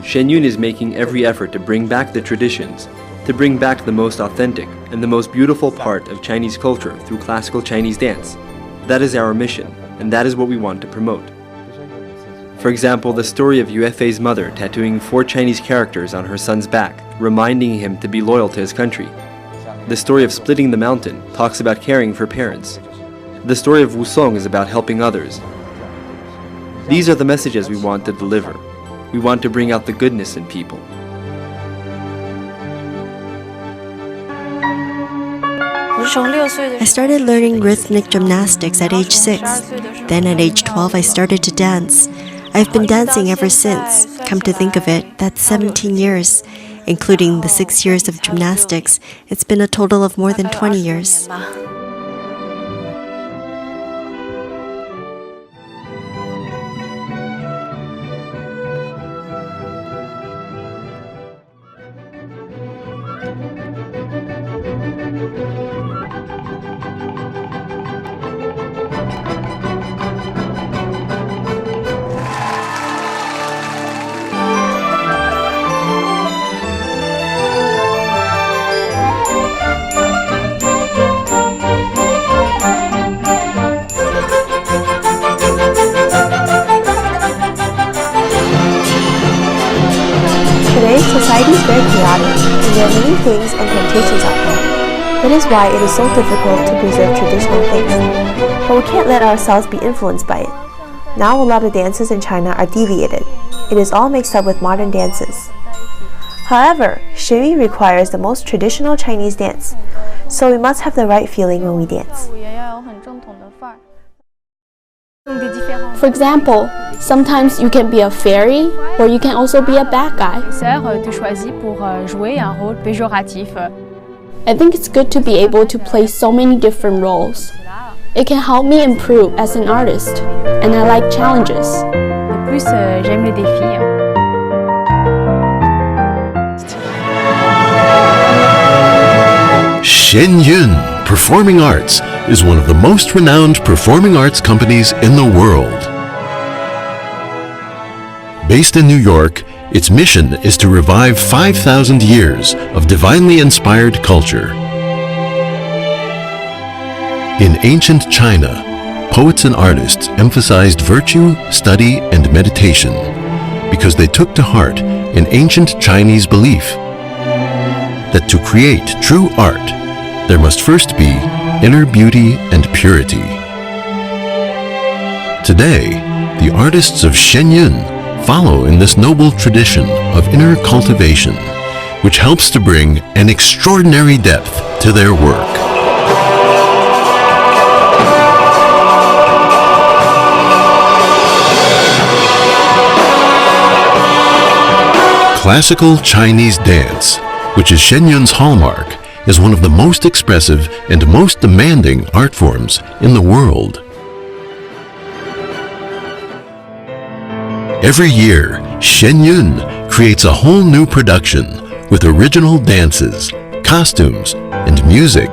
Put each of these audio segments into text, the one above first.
Shen Yun is making every effort to bring back the traditions, to bring back the most authentic and the most beautiful part of Chinese culture through classical Chinese dance. That is our mission, and that is what we want to promote. For example, the story of Yue mother tattooing 4 Chinese characters on her son's back, reminding him to be loyal to his country. The story of Splitting the Mountain talks about caring for parents. The story of Wusong is about helping others. These are the messages we want to deliver. We want to bring out the goodness in people. I started learning rhythmic gymnastics at age 6. Then at age 12, I started to dance. I've been dancing ever since. Come to think of it, that's 17 years. Including the 6 years of gymnastics, it's been a total of more than 20 years. Today, society is very chaotic, and there are many things and temptations out there. That is why it is so difficult to preserve traditional things. But we can't let ourselves be influenced by it. Now a lot of dances in China are deviated. It is all mixed up with modern dances. However, Shen Yun requires the most traditional Chinese dance, so we must have the right feeling when we dance. For example, sometimes you can be a fairy, or you can also be a bad guy. I think it's good to be able to play so many different roles. It can help me improve as an artist, and I like challenges. J'aime les défis. Shen Yun Performing Arts is one of the most renowned performing arts companies in the world. Based in New York, its mission is to revive 5,000 years of divinely inspired culture. In ancient China, poets and artists emphasized virtue, study, and meditation because they took to heart an ancient Chinese belief that to create true art, there must first be inner beauty and purity. Today, the artists of Shen Yun follow in this noble tradition of inner cultivation, which helps to bring an extraordinary depth to their work. Classical Chinese dance, which is Shen Yun's hallmark, is one of the most expressive and most demanding art forms in the world. Every year, Shen Yun creates a whole new production with original dances, costumes, and music.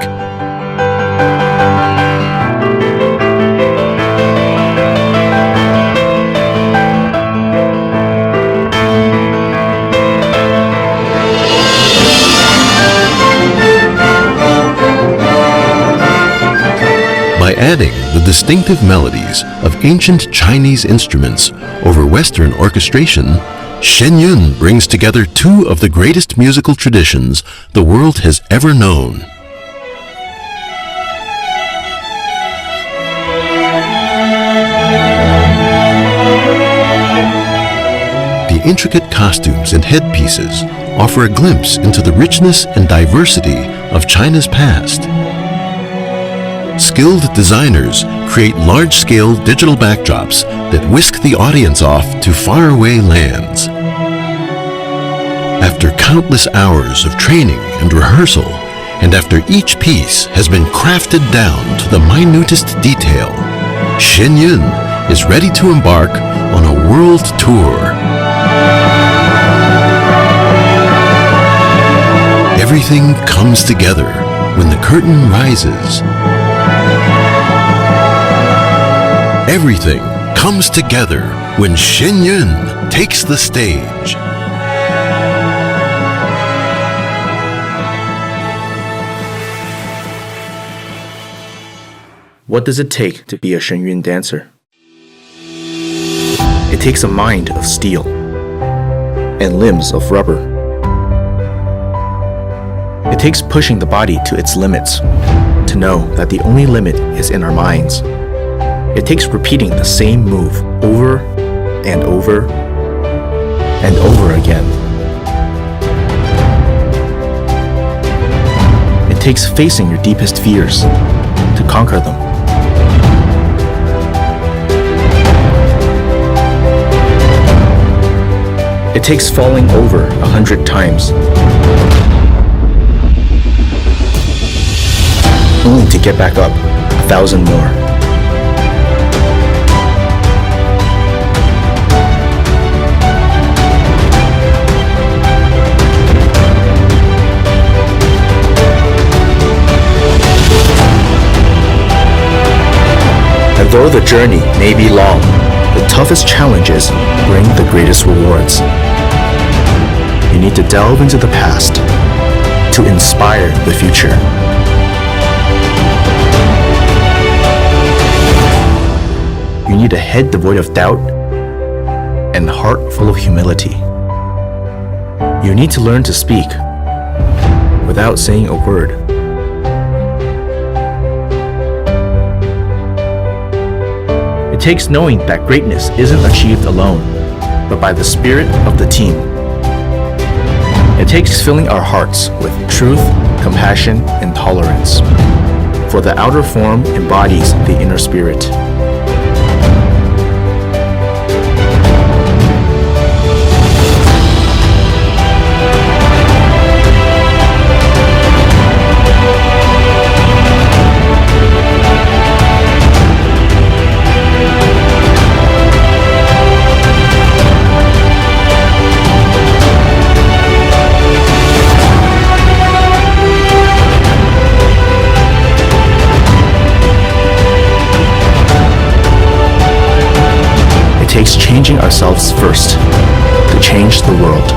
By adding the distinctive melodies of ancient Chinese instruments over Western orchestration, Shen Yun brings together two of the greatest musical traditions the world has ever known. The intricate costumes and headpieces offer a glimpse into the richness and diversity of China's past. Skilled designers create large-scale digital backdrops that whisk the audience off to faraway lands. After countless hours of training and rehearsal, and after each piece has been crafted down to the minutest detail, Shen Yun is ready to embark on a world tour. Everything comes together when the curtain rises. Everything comes together when Shen Yun takes the stage. What does it take to be a Shen Yun dancer? It takes a mind of steel and limbs of rubber. It takes pushing the body to its limits to know that the only limit is in our minds. It takes repeating the same move over and over and over again. It takes facing your deepest fears to conquer them. It takes falling over 100 times, only to get back up 1,000 more. And though the journey may be long, the toughest challenges bring the greatest rewards. You need to delve into the past to inspire the future. You need a head devoid of doubt and a heart full of humility. You need to learn to speak without saying a word. It takes knowing that greatness isn't achieved alone, but by the spirit of the team. It takes filling our hearts with truth, compassion, and tolerance, for the outer form embodies the inner spirit. It takes changing ourselves first to change the world.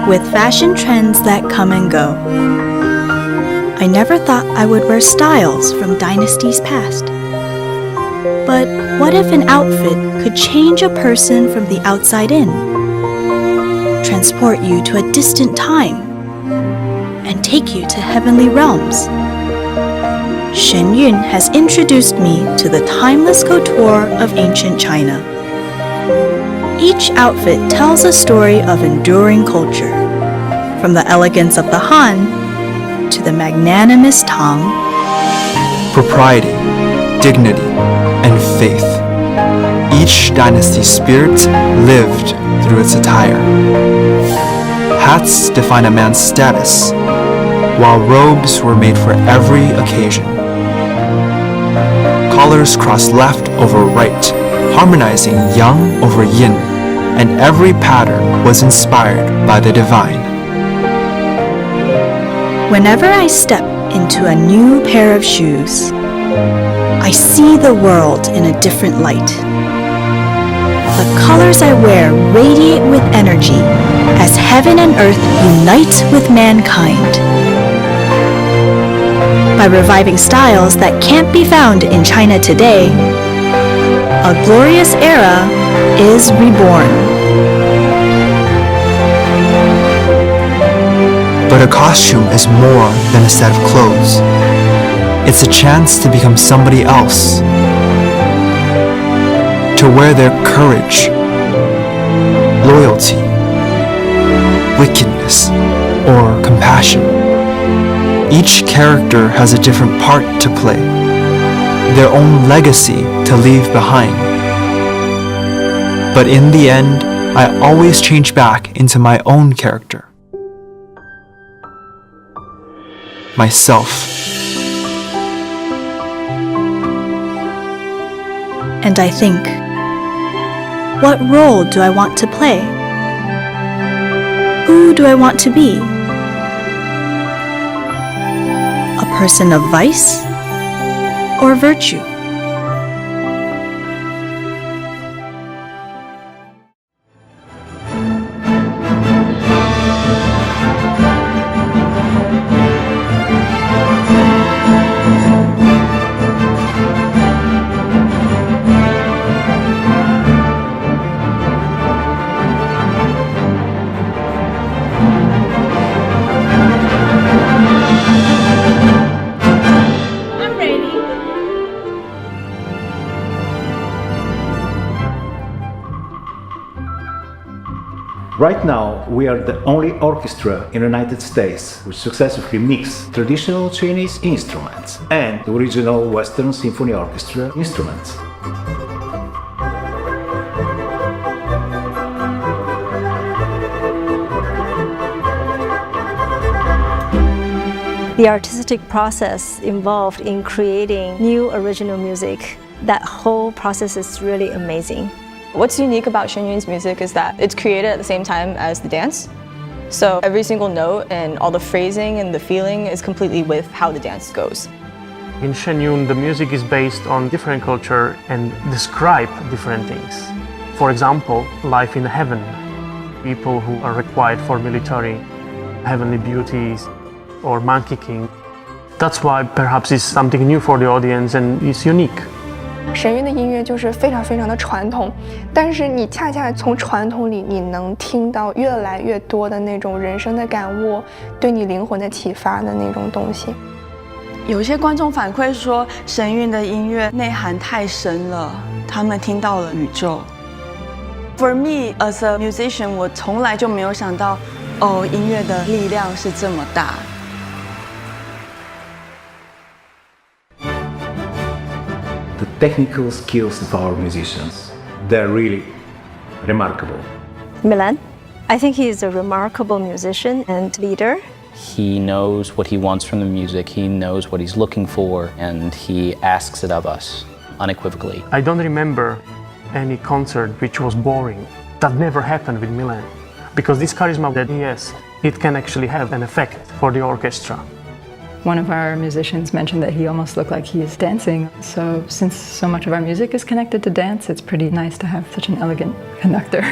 With fashion trends that come and go, I never thought I would wear styles from dynasties past. But what if an outfit could change a person from the outside in, transport you to a distant time, and take you to heavenly realms? Shen Yun has introduced me to the timeless couture of ancient China. Each outfit tells a story of enduring culture, from the elegance of the Han to the magnanimous Tang. Propriety, dignity, and faith. Each dynasty's spirit lived through its attire. Hats define a man's status, while robes were made for every occasion. Collars crossed left over right, harmonizing yang over yin, and every pattern was inspired by the divine. Whenever I step into a new pair of shoes, I see the world in a different light. The colors I wear radiate with energy as heaven and earth unite with mankind. By reviving styles that can't be found in China today, a glorious era is reborn. But a costume is more than a set of clothes. It's a chance to become somebody else. To wear their courage, loyalty, wickedness, or compassion. Each character has a different part to play, their own legacy to leave behind. But in the end, I always change back into my own character. Myself. And I think, what role do I want to play? Who do I want to be? A person of vice or virtue? Right now, we are the only orchestra in the United States which successfully mixes traditional Chinese instruments and the original Western Symphony Orchestra instruments. The artistic process involved in creating new original music, that whole process is really amazing. What's unique about Shen Yun's music is that it's created at the same time as the dance. So every single note and all the phrasing and the feeling is completely with how the dance goes. In Shen Yun, the music is based on different culture and describe different things. For example, life in heaven, people who are required for military, heavenly beauties, or monkey king. That's why perhaps it's something new for the audience and it's unique. 神韵的音乐就是非常非常的传统，但是你恰恰从传统里你能听到越来越多的那种人生的感悟，对你灵魂的启发的那种东西。有些观众反馈说，神韵的音乐内涵太深了，他们听到了宇宙。For me as a musician， 我从来就没有想到，哦，音乐的力量是这么大。The technical skills of our musicians, they're really remarkable. Milan, I think he is a remarkable musician and leader. He knows what he wants from the music, he knows what he's looking for, and he asks it of us unequivocally. I don't remember any concert which was boring. That never happened with Milan. Because this charisma that he has, it can actually have an effect for the orchestra. One of our musicians mentioned that he almost looked like he is dancing. So since so much of our music is connected to dance, it's pretty nice to have such an elegant conductor.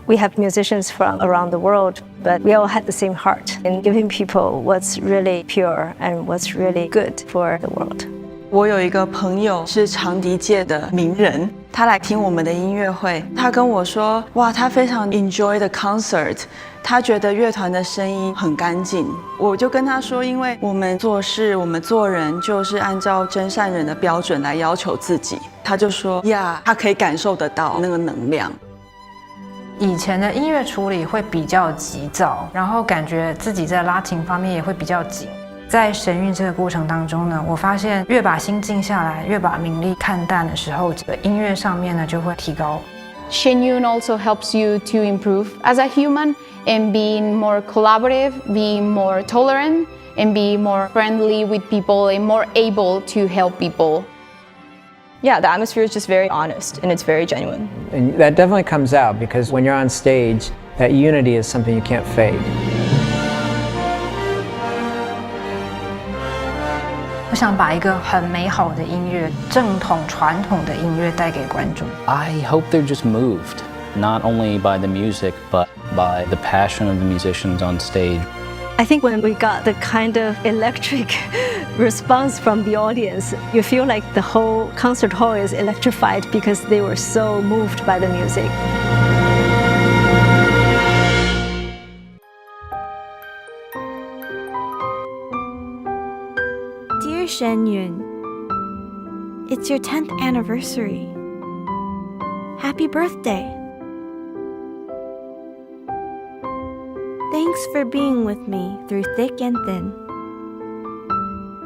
We have musicians from around the world, but we all had the same heart in giving people what's really pure and what's really good for the world. 我有一个朋友是长笛界的名人，他来听我们的音乐会，他跟我说，哇，他非常 enjoy the concert，他觉得乐团的声音很干净，我就跟他说，因为我们做事，我们做人就是按照真善人的标准来要求自己。他就说呀，他可以感受得到那个能量。以前的音乐处理会比较急躁，然后感觉自己在拉琴方面也会比较紧。在神韵这个过程当中呢，我发现越把心静下来，越把名利看淡的时候，这个音乐上面呢就会提高。Shen Yun also helps you to improve as a human and being more collaborative, being more tolerant, and be more friendly with people and more able to help people. Yeah, the atmosphere is just very honest and it's very genuine. And that definitely comes out because when you're on stage, that unity is something you can't fake. 我想把一个很美好的音乐、正统传统的音乐带给观众。I hope they're just moved, not only by the music, but by the passion of the musicians on stage. I think when we got the kind of electric response from the audience, you feel like the whole concert hall is electrified because they were so moved by the music. Dear Shen Yun, it's your 10th anniversary. Happy birthday. Thanks for being with me through thick and thin.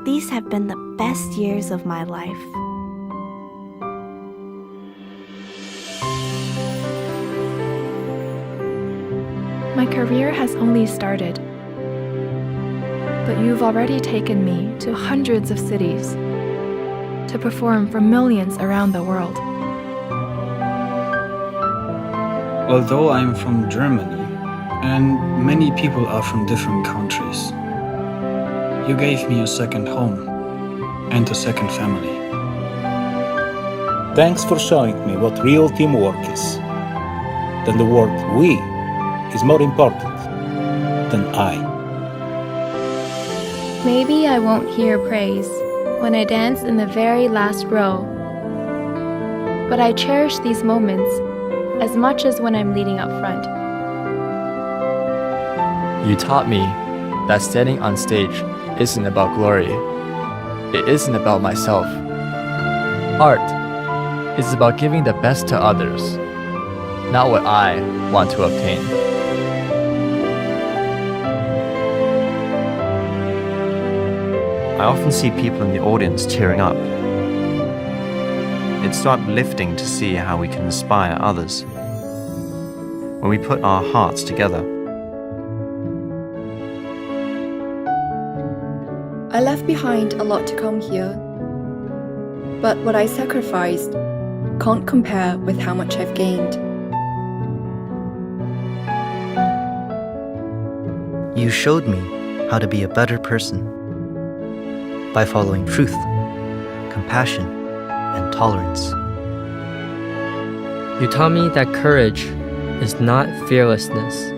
These have been the best years of my life. My career has only started, but you've already taken me to hundreds of cities to perform for millions around the world. Although I'm from Germany, and many people are from different countries, you gave me a second home and a second family. Thanks for showing me what real teamwork is. Then the word we is more important than I. Maybe I won't hear praise when I dance in the very last row, but I cherish these moments as much as when I'm leading up front. You taught me that standing on stage isn't about glory. It isn't about myself. Art is about giving the best to others, not what I want to obtain. I often see people in the audience tearing up. It's so uplifting to see how we can inspire others when we put our hearts together. I left behind a lot to come here, but what I sacrificed can't compare with how much I've gained. You showed me how to be a better person by following truth, compassion, and tolerance. You taught me that courage is not fearlessness,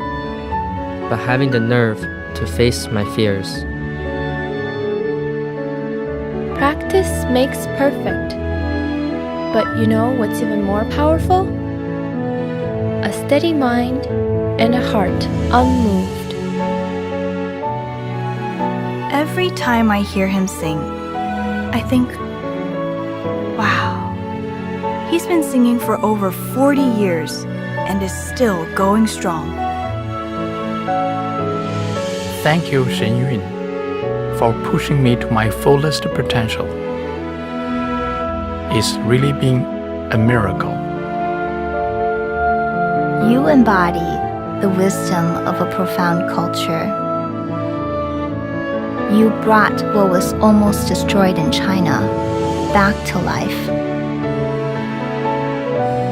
but having the nerve to face my fears. Practice makes perfect. But you know what's even more powerful? A steady mind and a heart unmoved. Every time I hear him sing, I think, wow, he's been singing for over 40 years and is still going strong. Thank you, Shen Yun, for pushing me to my fullest potential. It's really been a miracle. You embody the wisdom of a profound culture. You brought what was almost destroyed in China back to life.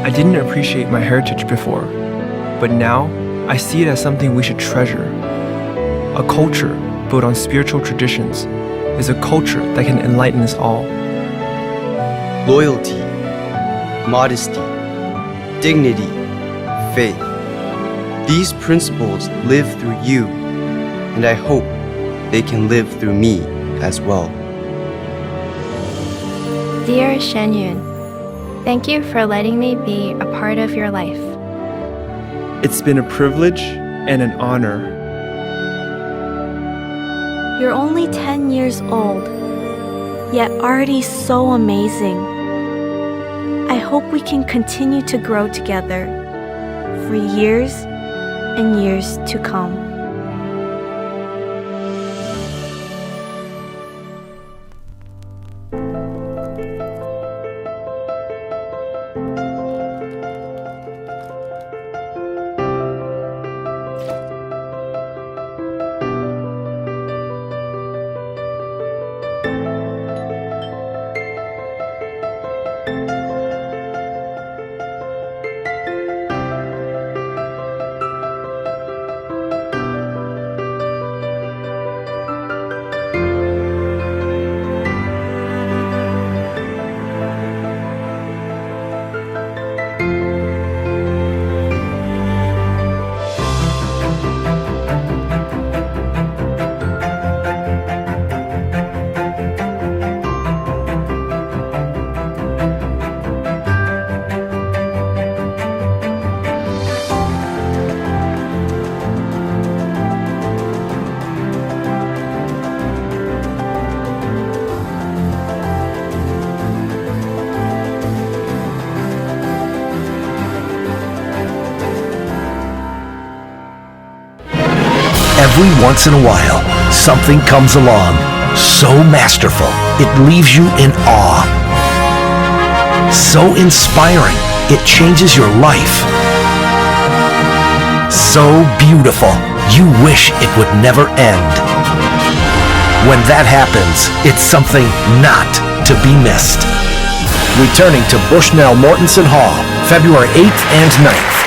I didn't appreciate my heritage before, but now I see it as something we should treasure. A culture built on spiritual traditions is a culture that can enlighten us all. Loyalty, modesty, dignity, faith. These principles live through you, and I hope they can live through me as well. Dear Shen Yun, thank you for letting me be a part of your life. It's been a privilege and an honor. You're only 10 years old, yet already so amazing. I hope we can continue to grow together for years and years to come. Every once in a while, something comes along, so masterful, it leaves you in awe. So inspiring, it changes your life. So beautiful, you wish it would never end. When that happens, it's something not to be missed. Returning to Bushnell Mortensen Hall, February 8th and 9th.